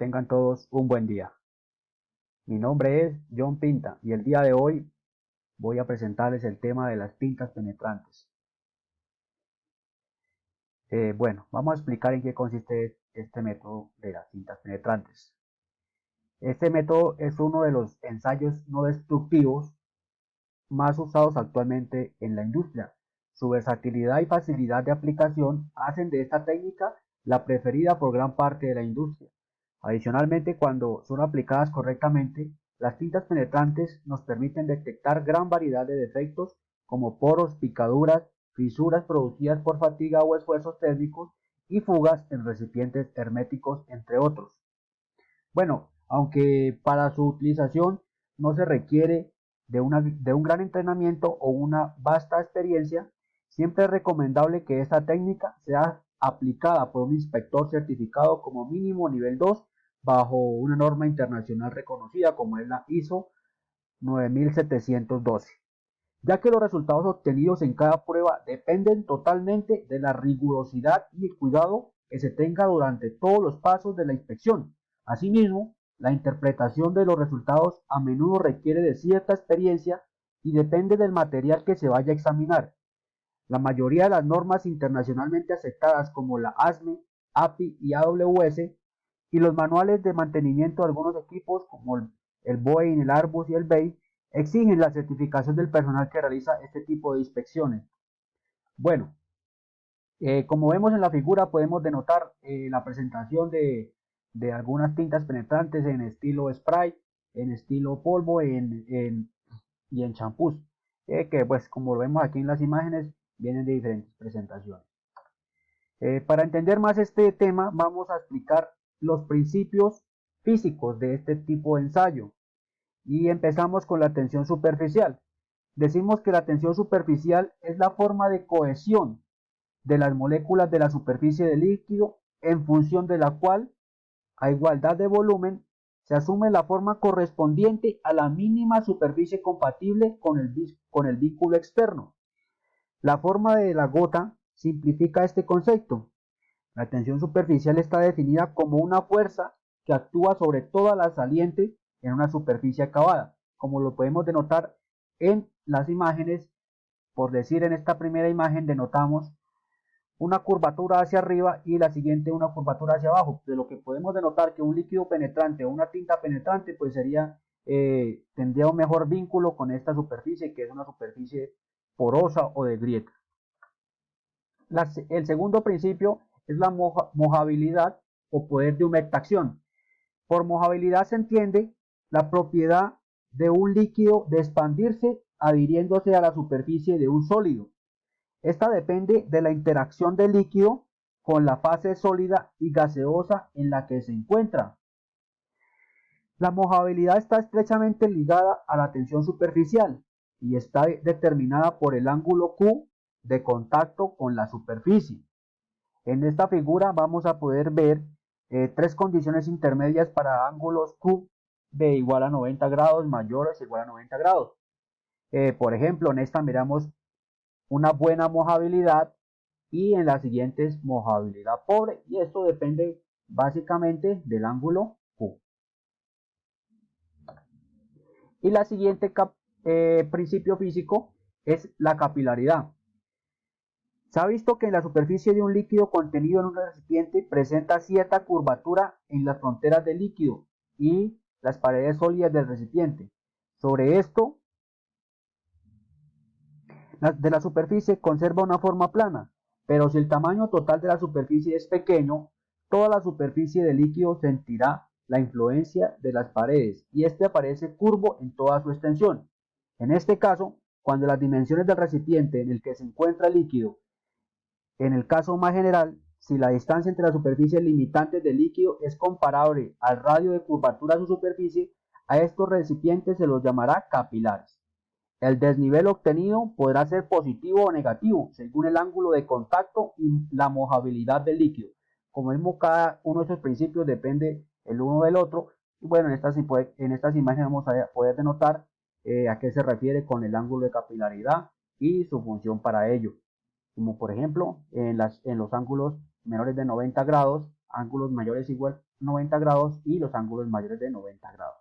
Tengan todos un buen día. Mi nombre es John Pinta y el día de hoy voy a presentarles el tema de las tintas penetrantes. Vamos a explicar en qué consiste este método de las tintas penetrantes. Este método es uno de los ensayos no destructivos más usados actualmente en la industria. Su versatilidad y facilidad de aplicación hacen de esta técnica la preferida por gran parte de la industria. Adicionalmente, cuando son aplicadas correctamente, las tintas penetrantes nos permiten detectar gran variedad de defectos como poros, picaduras, fisuras producidas por fatiga o esfuerzos térmicos y fugas en recipientes herméticos, entre otros. Aunque para su utilización no se requiere de un gran entrenamiento o una vasta experiencia, siempre es recomendable que esta técnica sea aplicada por un inspector certificado como mínimo nivel 2 bajo una norma internacional reconocida como es la ISO 9712, ya que los resultados obtenidos en cada prueba dependen totalmente de la rigurosidad y el cuidado que se tenga durante todos los pasos de la inspección. Asimismo, la interpretación de los resultados a menudo requiere de cierta experiencia y depende del material que se vaya a examinar. La mayoría de las normas internacionalmente aceptadas como la ASME, API y AWS y los manuales de mantenimiento de algunos equipos como el Boeing, el Airbus y el BAE exigen la certificación del personal que realiza este tipo de inspecciones. Bueno, como vemos en la figura podemos denotar la presentación de algunas tintas penetrantes en estilo spray, en estilo polvo y en champús, que pues como lo vemos aquí en las imágenes vienen de diferentes presentaciones. Para entender más este tema vamos a explicar los principios físicos de este tipo de ensayo y empezamos con la tensión superficial. Decimos que la tensión superficial es la forma de cohesión de las moléculas de la superficie del líquido en función de la cual, a igualdad de volumen, se asume la forma correspondiente a la mínima superficie compatible con el vínculo externo. La forma de la gota simplifica este concepto. La tensión superficial está definida como una fuerza que actúa sobre toda la saliente en una superficie acabada, como lo podemos denotar en las imágenes. Por decir, en esta primera imagen denotamos una curvatura hacia arriba y la siguiente una curvatura hacia abajo, de lo que podemos denotar que un líquido penetrante o una tinta penetrante pues tendría un mejor vínculo con esta superficie, que es una superficie porosa o de grieta. El segundo principio es la mojabilidad o poder de humectación. Por mojabilidad se entiende la propiedad de un líquido de expandirse adhiriéndose a la superficie de un sólido. Esta depende de la interacción del líquido con la fase sólida y gaseosa en la que se encuentra. La mojabilidad está estrechamente ligada a la tensión superficial y está determinada por el ángulo Q de contacto con la superficie. En esta figura vamos a poder ver tres condiciones intermedias para ángulos Q de igual a 90 grados, mayores o igual a 90 grados. Por ejemplo, en esta miramos una buena mojabilidad y en las siguientes mojabilidad pobre, y esto depende básicamente del ángulo Q. Y la siguiente principio físico es la capilaridad. Se ha visto que la superficie de un líquido contenido en un recipiente presenta cierta curvatura en las fronteras del líquido y las paredes sólidas del recipiente. Sobre esto, de la superficie conserva una forma plana, pero si el tamaño total de la superficie es pequeño, toda la superficie del líquido sentirá la influencia de las paredes y este aparece curvo en toda su extensión. En este caso, cuando las dimensiones del recipiente en el que se encuentra el líquido, en el caso más general, si la distancia entre las superficies limitantes del líquido es comparable al radio de curvatura de su superficie, a estos recipientes se los llamará capilares. El desnivel obtenido podrá ser positivo o negativo según el ángulo de contacto y la mojabilidad del líquido. Como vemos, cada uno de esos principios depende el uno del otro. Y bueno, en estas imágenes vamos a poder denotar a qué se refiere con el ángulo de capilaridad y su función para ello. Como por ejemplo, en los ángulos menores de 90 grados ángulos mayores igual 90 grados y los ángulos mayores de 90 grados.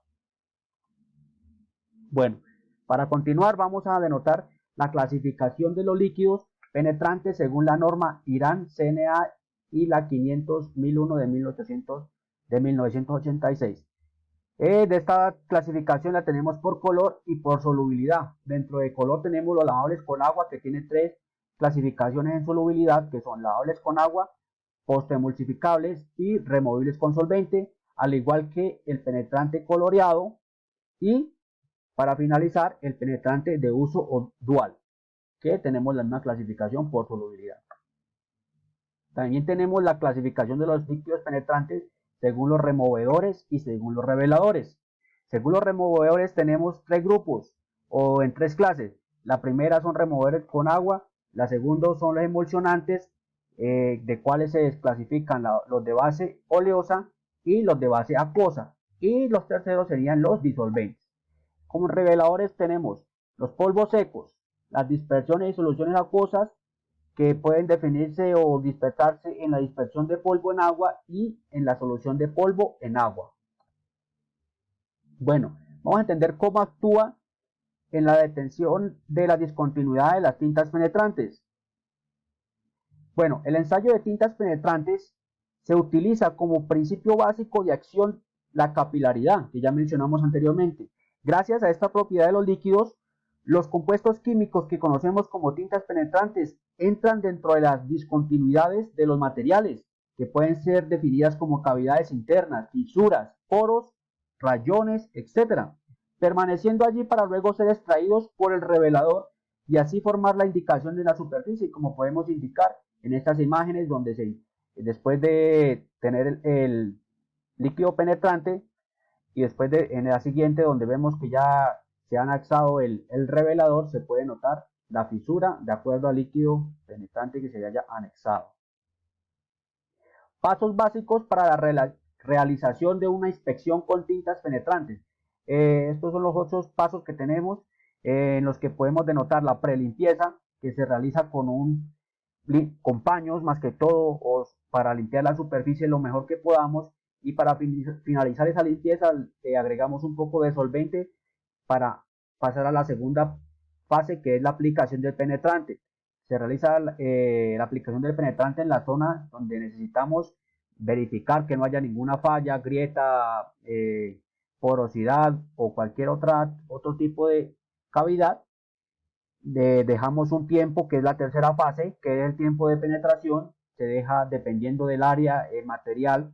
Bueno, para continuar vamos a denotar la clasificación de los líquidos penetrantes según la norma Irán CNA y la 500.001 de 1986. De esta clasificación la tenemos por color y por solubilidad. Dentro de color tenemos los lavables con agua, que tiene tres clasificaciones en solubilidad, que son lavables con agua, postemulsificables y removibles con solvente, al igual que el penetrante coloreado y, para finalizar, el penetrante de uso dual, que tenemos la misma clasificación por solubilidad. También tenemos la clasificación de los líquidos penetrantes según los removedores y según los reveladores. Según los removedores tenemos tres grupos o en tres clases. La primera son removedores con agua, la segunda son los emulsionantes, de cuales se desclasifican los de base oleosa y los de base acuosa, y los terceros serían los disolventes. Como reveladores tenemos los polvos secos, las dispersiones y soluciones acuosas, que pueden definirse o dispersarse en la dispersión de polvo en agua y en la solución de polvo en agua. Bueno, vamos a entender cómo actúa en la detención de la discontinuidad de las tintas penetrantes. Bueno, el ensayo de tintas penetrantes se utiliza como principio básico de acción la capilaridad, que ya mencionamos anteriormente. Gracias a esta propiedad de los líquidos, los compuestos químicos que conocemos como tintas penetrantes entran dentro de las discontinuidades de los materiales, que pueden ser definidas como cavidades internas, fisuras, poros, rayones, etc., permaneciendo allí para luego ser extraídos por el revelador y así formar la indicación de la superficie, como podemos indicar en estas imágenes donde después de tener el líquido penetrante y después en la siguiente donde vemos que ya se ha anexado el revelador, se puede notar la fisura de acuerdo al líquido penetrante que se haya anexado. Pasos básicos para la realización de una inspección con tintas penetrantes. Estos son los 8 pasos que tenemos, en los que podemos denotar la prelimpieza, que se realiza con paños más que todo, o para limpiar la superficie lo mejor que podamos, y para finalizar esa limpieza agregamos un poco de solvente para pasar a la segunda fase, que es la aplicación del penetrante. Se realiza la aplicación del penetrante en la zona donde necesitamos verificar que no haya ninguna falla, grieta, porosidad o cualquier otro tipo de cavidad. Dejamos un tiempo, que es la tercera fase, que es el tiempo de penetración. Se deja dependiendo del área, el material,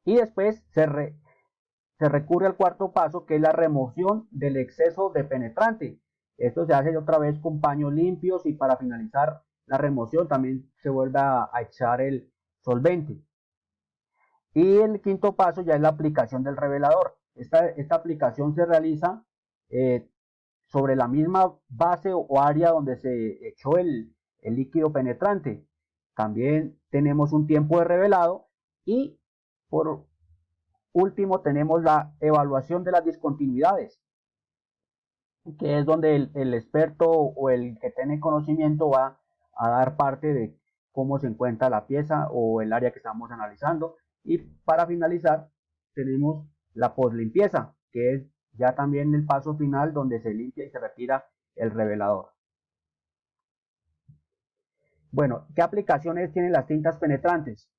y después se recurre al cuarto paso, que es la remoción del exceso de penetrante. Esto se hace otra vez con paños limpios, y para finalizar la remoción también se vuelve a echar el solvente. Y el quinto paso ya es la aplicación del revelador. Esta aplicación se realiza sobre la misma base o área donde se echó el líquido penetrante. También tenemos un tiempo de revelado, y por último tenemos la evaluación de las discontinuidades, que es donde el experto o el que tiene conocimiento va a dar parte de cómo se encuentra la pieza o el área que estamos analizando. Y para finalizar tenemos la poslimpieza, que es ya también el paso final, donde se limpia y se retira el revelador. Bueno, ¿qué aplicaciones tienen las tintas penetrantes?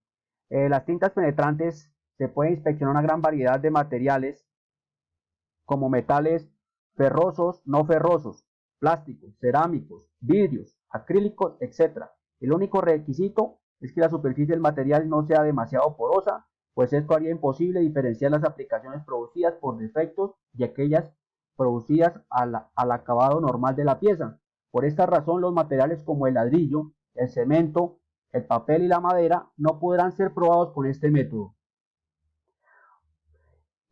Las tintas penetrantes se puede inspeccionar una gran variedad de materiales, como metales ferrosos, no ferrosos, plásticos, cerámicos, vidrios, acrílicos, etc. El único requisito es que la superficie del material no sea demasiado porosa, pues esto haría imposible diferenciar las aplicaciones producidas por defectos y aquellas producidas al acabado normal de la pieza. Por esta razón, los materiales como el ladrillo, el cemento, el papel y la madera no podrán ser probados con este método.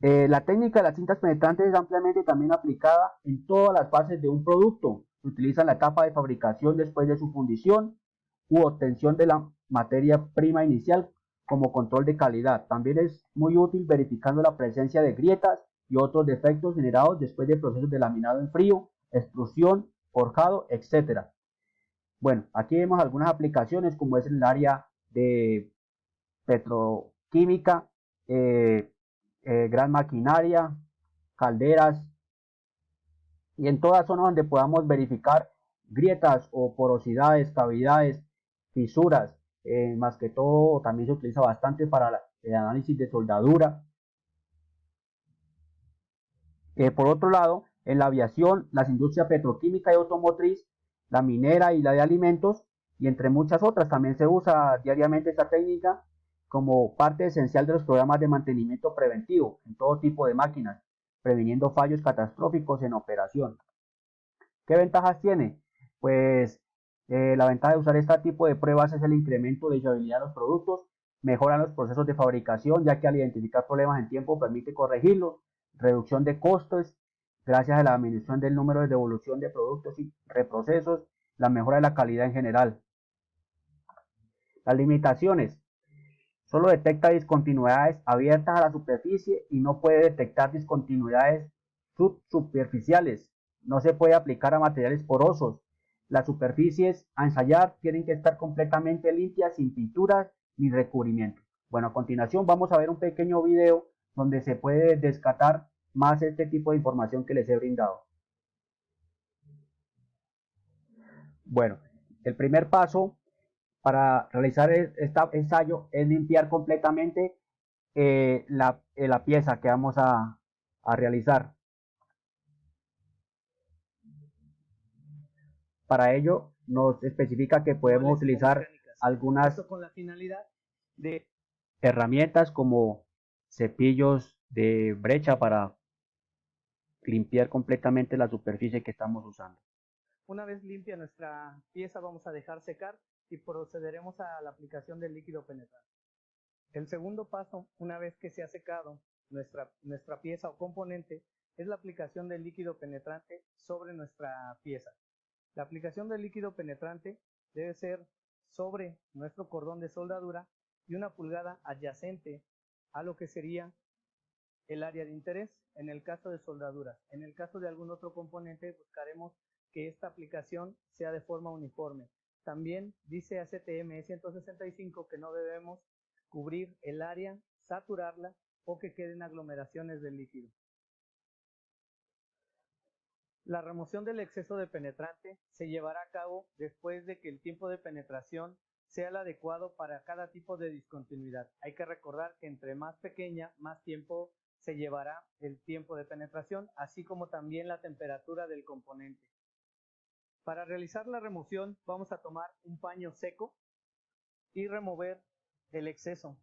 La técnica de las tintas penetrantes es ampliamente también aplicada en todas las fases de un producto. Se utiliza en la etapa de fabricación después de su fundición u obtención de la materia prima inicial como control de calidad. También es muy útil verificando la presencia de grietas y otros defectos generados después de procesos de laminado en frío, extrusión, forjado, etc. Bueno, aquí vemos algunas aplicaciones, como es en el área de petroquímica, gran maquinaria, calderas, y en toda zona donde podamos verificar grietas o porosidades, cavidades, fisuras. Más que todo también se utiliza bastante para el análisis de soldadura. Por otro lado, en la aviación, las industrias petroquímica y automotriz, la minera y la de alimentos, y entre muchas otras, también se usa diariamente esta técnica como parte esencial de los programas de mantenimiento preventivo en todo tipo de máquinas, previniendo fallos catastróficos en operación. ¿Qué ventajas tiene? Pues la ventaja de usar este tipo de pruebas es el incremento de fiabilidad de los productos, mejoran los procesos de fabricación, ya que al identificar problemas en tiempo permite corregirlos, reducción de costos, gracias a la disminución del número de devolución de productos y reprocesos, la mejora de la calidad en general. Las limitaciones. Solo detecta discontinuidades abiertas a la superficie y no puede detectar discontinuidades subsuperficiales. No se puede aplicar a materiales porosos. Las superficies a ensayar tienen que estar completamente limpias, sin pinturas ni recubrimiento. Bueno, a continuación vamos a ver un pequeño video donde se puede descartar más este tipo de información que les he brindado. Bueno, el primer paso para realizar este ensayo es limpiar completamente la pieza que vamos a realizar. Para ello nos especifica que podemos utilizar algunas con la finalidad de herramientas como cepillos de brecha para limpiar completamente la superficie que estamos usando. Una vez limpia nuestra pieza, vamos a dejar secar y procederemos a la aplicación del líquido penetrante. El segundo paso, una vez que se ha secado nuestra pieza o componente, es la aplicación del líquido penetrante sobre nuestra pieza. La aplicación del líquido penetrante debe ser sobre nuestro cordón de soldadura y 1 pulgada adyacente a lo que sería el área de interés en el caso de soldaduras. En el caso de algún otro componente buscaremos que esta aplicación sea de forma uniforme. También dice ACTM 165 que no debemos cubrir el área, saturarla o que queden aglomeraciones del líquido. La remoción del exceso de penetrante se llevará a cabo después de que el tiempo de penetración sea el adecuado para cada tipo de discontinuidad. Hay que recordar que entre más pequeña, más tiempo se llevará el tiempo de penetración, así como también la temperatura del componente. Para realizar la remoción vamos a tomar un paño seco y remover el exceso.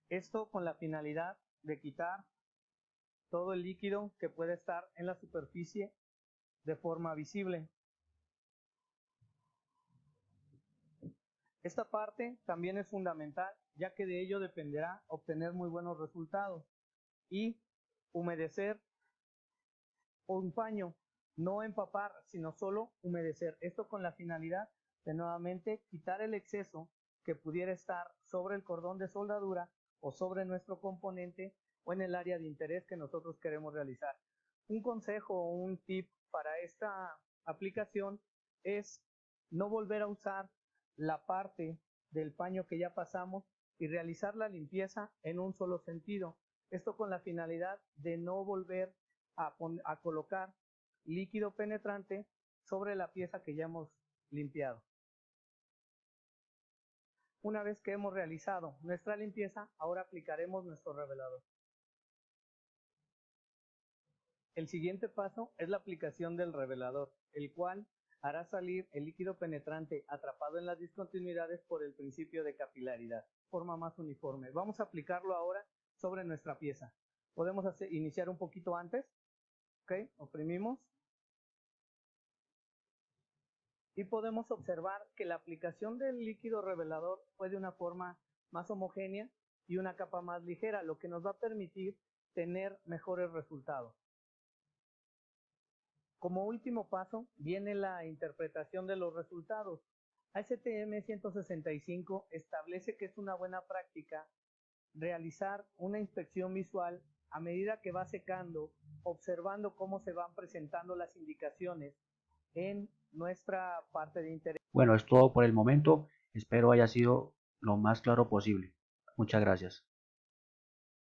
Esto con la finalidad de quitar todo el líquido que puede estar en la superficie de forma visible. Esta parte también es fundamental, ya que de ello dependerá obtener muy buenos resultados. Y humedecer un paño, no empapar, sino solo humedecer. Esto con la finalidad de nuevamente quitar el exceso que pudiera estar sobre el cordón de soldadura o sobre nuestro componente o en el área de interés que nosotros queremos realizar. Un consejo o un tip para esta aplicación es no volver a usar la parte del paño que ya pasamos y realizar la limpieza en un solo sentido. Esto con la finalidad de no volver a colocar líquido penetrante sobre la pieza que ya hemos limpiado. Una vez que hemos realizado nuestra limpieza, ahora aplicaremos nuestro revelador. El siguiente paso es la aplicación del revelador, el cual hará salir el líquido penetrante atrapado en las discontinuidades por el principio de capilaridad, forma más uniforme. Vamos a aplicarlo ahora sobre nuestra pieza. Podemos iniciar un poquito antes, ¿ok? Oprimimos. Y podemos observar que la aplicación del líquido revelador fue de una forma más homogénea y una capa más ligera, lo que nos va a permitir tener mejores resultados. Como último paso viene la interpretación de los resultados. ASTM 165 establece que es una buena práctica realizar una inspección visual a medida que va secando, observando cómo se van presentando las indicaciones en nuestra parte de interés. Bueno, es todo por el momento. Espero haya sido lo más claro posible. Muchas gracias.